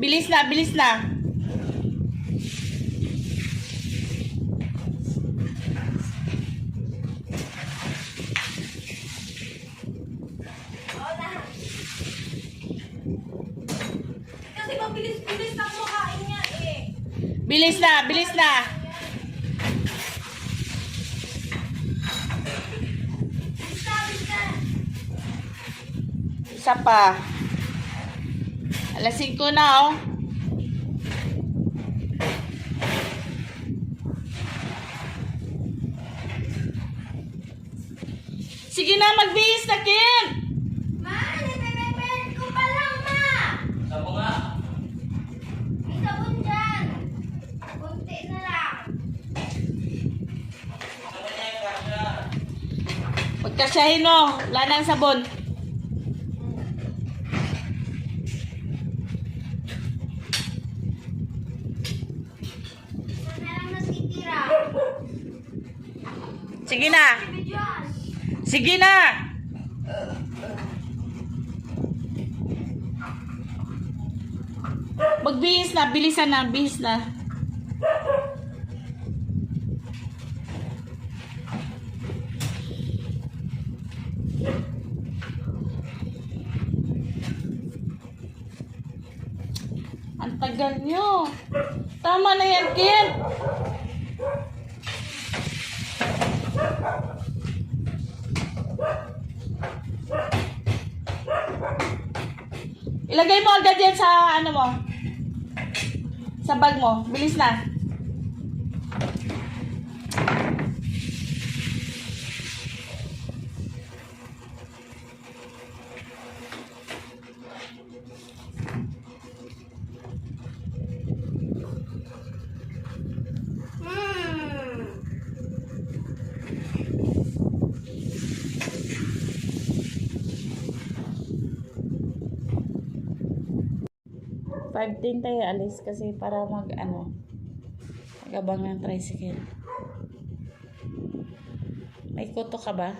Bilis na, bilis na. Kasi mabilis-bilis na kumakain niya eh. Bilis na, bilis na. Bilis na. Isa pa. Alas 5 na, oh. Sige na, magbihis na, Kim. Ma, nipipipit ko pa lang, ma. Sabo nga. May sabon dyan. Kunti na lang. Sabo niya yung kasya. Pagkasyahin mo, wala nang sabon. Isa na lang nasitira. Sige na. Dyan. Sige na. Magbihis na, bilisan na, bihis na. Ang tagal nyo. Tama na yan, Kim. Ilagay mo agad yan sa ano mo. Sa bag mo. Bilis na. Hmm. 5:10 tayo alis kasi para magabang ng tricycle. May kuto ka ba?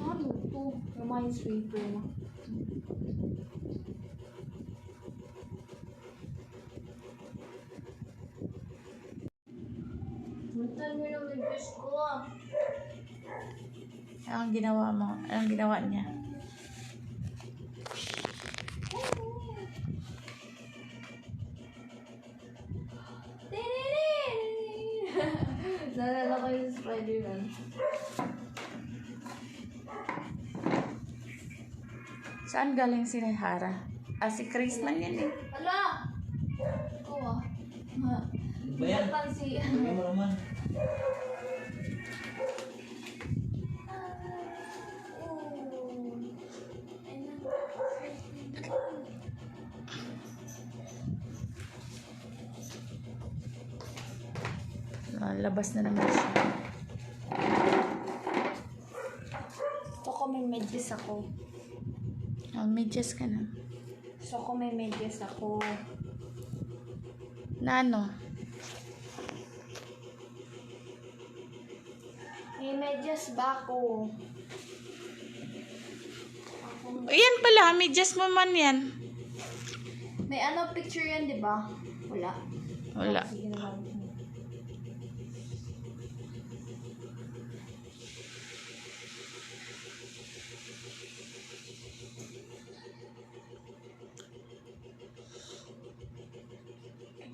Ano to? Yung sweeper na. Muntan mo yung libis ko ah. Anong ginawa mo? Anong ginawa niya? Nalala ko yung Spider-Man. Saan galing si Hara? Si Chris man yan eh. Ala! Ikaw ah. Ha. Ba yan? Pag si Sabi mo naman. Labas na naman siya. Gusto ko may medyas ako. Medyas ka na. Gusto ko may medyas ako. Na ano? May medyas ba ako? Ayan pala, medyas mo man yan. May ano picture yan, di ba? Wala. Wala. Sige naman.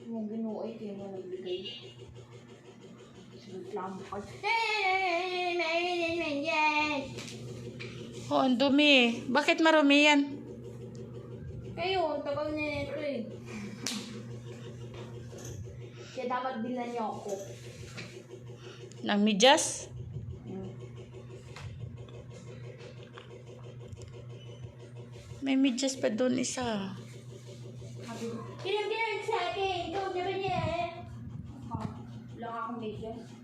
Yung ginuoy kayo na nagbigay. Reklamo ka. Oh, ang dumi. Bakit marumi yan? Kayo, tagal na nito eh. Kaya dapat bilan niyo ako. Ng medyas? May medyas pa doon isa. Pinag-bilan sa akin. Ikaw, diba niya? Wala akong medyas.